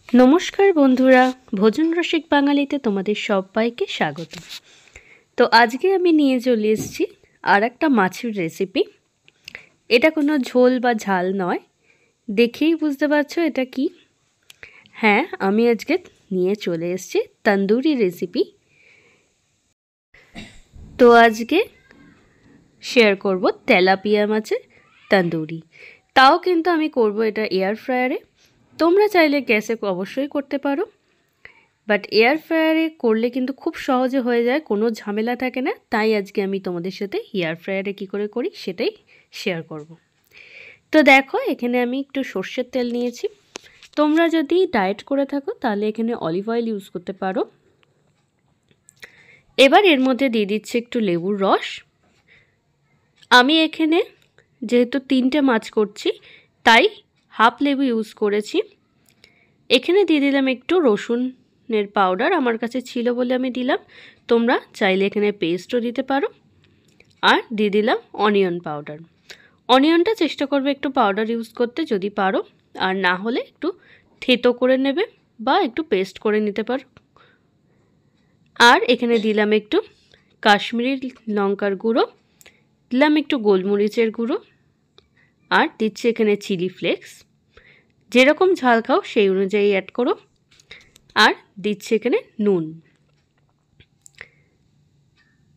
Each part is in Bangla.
नमस्कार बंधुरा भोजन रसिक बांगालीते तोमादेर सबाइके स्वागत। तो आज के आमी निये चले एसेछि आरेकटा माछेर रेसिपि। एटा कोनो झोल बा झाल नय, देखेई बुझते पारछो एटा कि। हाँ, आमी आजके निये चले एसेछि तंदूरी रेसिपि। तो आजके शेयर करब तेलापिया माछेर तंदूरी, ताओ किन्तु आमी करब एटा एयार फ्रायारे। তোমরা চাইলে গ্যাসে অবশ্যই করতে পারো, বাট এয়ার ফ্রায়ারে করলে কিন্তু খুব সহজে হয়ে যায়, কোনো ঝামেলা থাকে না। তাই আজকে আমি তোমাদের সাথে এয়ার ফ্রায়ারে কী করে করি সেটাই শেয়ার করব। তো দেখো এখানে আমি একটু সর্ষের তেল নিয়েছি। তোমরা যদি ডায়েট করে থাকো তাহলে এখানে অলিভ অয়েল ইউজ করতে পারো। এবার এর মধ্যে দিয়ে দিচ্ছি একটু লেবুর রস। আমি এখানে যেহেতু 3টে মাছ করছি তাই हाफ लेबू यूज करेছি। এখানে দিয়ে দিলাম একটু রসুনের পাউডার, আমার কাছে ছিল বলে আমি দিলাম। তোমরা চাইলে এখানে পেস্টও দিতে পারো। আর দিয়ে দিলাম অনিয়ন পাউডার। অনিয়নটা চেষ্টা করবে একটু পাউডার ইউজ করতে যদি পারো, আর না হলে একটু থেতো করে নেবে বা একটু পেস্ট করে নিতে পারো। আর এখানে দিলাম একটু কাশ্মীরি লঙ্কার গুঁড়ো, দিলাম একটু গোলমরিচের গুঁড়ো, আর দিচ্ছি এখানে চিলি ফ্লেক্স। যেরকম ঝাল খাও সেই অনুযায়ী অ্যাড করো। আর দিচ্ছি এখানে নুন।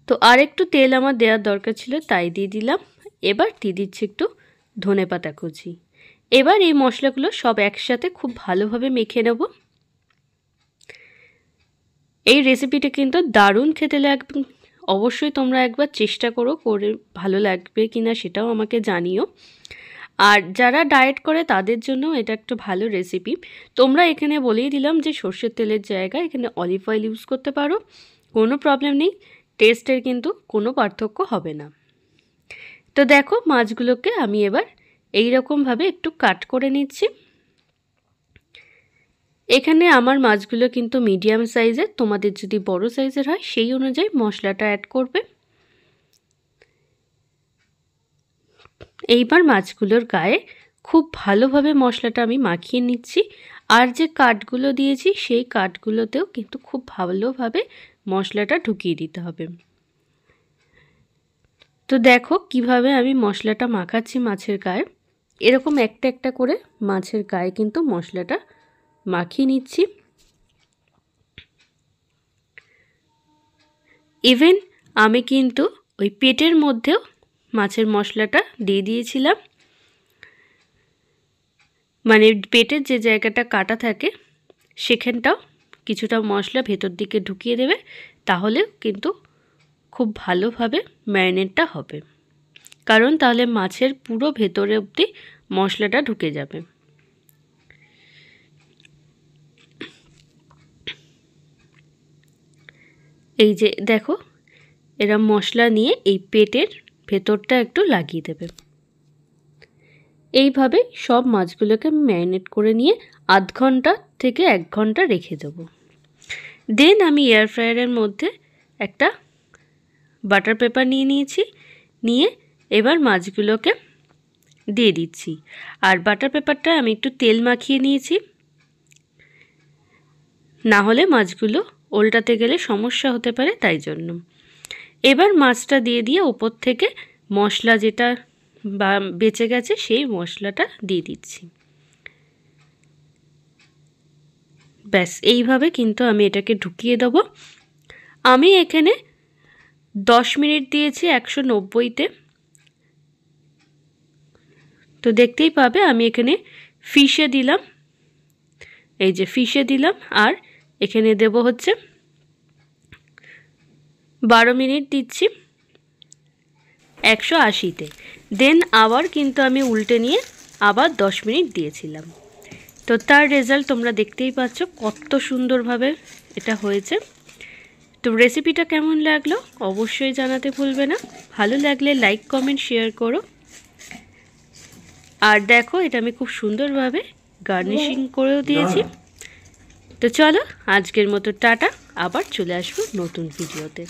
তো আর একটু তেল আমার দেওয়ার দরকার ছিল তাই দিয়ে দিলাম। এবার দিয়ে দিচ্ছি একটু ধনেপাতা কুচি। এবার এই মশলাগুলো সব একসাথে খুব ভালোভাবে মেখে নেব। এই রেসিপিটা কিন্তু দারুণ খেতে লাগবে, অবশ্যই তোমরা একবার চেষ্টা করো, করে ভালো লাগবে কিনা সেটাও আমাকে জানিও। আর যারা ডায়েট করে তাদের জন্য এটা একটা ভালো রেসিপি। তোমরা এখানে বলেই দিলাম যে সর্ষের তেলের জায়গায় এখানে অলিভ অয়েল ইউজ করতে পারো, কোনো প্রবলেম নেই, টেস্টের কিন্তু কোনো পার্থক্য হবে না। তো দেখো মাছগুলোকে আমি এবার এই রকমভাবে একটু কাট করে নিচ্ছি। এখানে আমার মাছগুলো কিন্তু মিডিয়াম সাইজের, তোমাদের যদি বড় সাইজের হয় সেই অনুযায়ী মশলাটা অ্যাড করবে। এইবার মাছগুলোর গায়ে খুব ভালোভাবে মশলাটা আমি মাখিয়ে নিচ্ছি। আর যে কাঠগুলো দিয়েছি সেই কাঠগুলোতেও কিন্তু খুব ভালোভাবে মশলাটা ঢুকিয়ে দিতে হবে। তো দেখো কিভাবে আমি মশলাটা মাখাচ্ছি মাছের গায়ে। এরকম একটা একটা করে মাছের গায়ে কিন্তু মশলাটা মাখিয়ে নিচ্ছি। ইভেন আমি কিন্তু ওই পেটের মধ্যেও মাছের মশলাটা দিয়ে দিয়েছিলাম, মানে পেটের যে জায়গাটা কাটা থাকে সেখানটাও কিছুটা মশলা ভেতর দিকে ঢুকিয়ে দেবে, তাহলে কিন্তু খুব ভালোভাবে ম্যারিনেটটা হবে, কারণ তাহলে মাছের পুরো ভেতরে অবধি মশলাটা ঢুকে যাবে। এই যে দেখো এরা মশলা নিয়ে এই পেটের ভেতরটা একটু লাগিয়ে দেবে। এইভাবে সব মাছগুলোকে আমি ম্যারিনেট করে নিয়ে আধ ঘন্টা থেকে 1 ঘন্টা রেখে দেবো। দেন আমি এয়ার ফ্রায়ারের মধ্যে একটা বাটার পেপার নিয়ে নিয়েছি, নিয়ে এবার মাছগুলোকে দিয়ে দিচ্ছি। আর বাটার পেপারটা আমি একটু তেল মাখিয়ে নিয়েছি, না হলে মাছগুলো উল্টাতে গেলে সমস্যা হতে পারে, তাই জন্য। এবার মাছটা দিয়ে দিয়ে উপর থেকে মশলা যেটা বেঁচে গেছে সেই মশলাটা দিয়ে দিচ্ছি। ব্যাস এইভাবে কিন্তু আমি এটাকে ঢুকিয়ে দেব। আমি এখানে 10 মিনিট দিয়েছি 190-তে। তো দেখতেই পাবে আমি এখানে ফিশে দিলাম, এই যে ফিশে দিলাম, আর এখানে দেব হচ্ছে 12 মিনিট দিচ্ছি 180-তে। দেন আবার কিন্তু আমি উল্টে নিয়ে আবার 10 মিনিট দিয়েছিলাম। তো তার রেজাল্ট তোমরা দেখতেই পাচ্ছ কত সুন্দরভাবে এটা হয়েছে। তো রেসিপিটা কেমন লাগলো অবশ্যই জানাতে ভুলবে না। ভালো লাগলে লাইক কমেন্ট শেয়ার করো। আর দেখো এটা আমি খুব সুন্দরভাবে গার্নিশিং করেও দিয়েছি। তো চলো আজকের মতো টাটা, আবার চলে আসবো নতুন ভিডিওতে।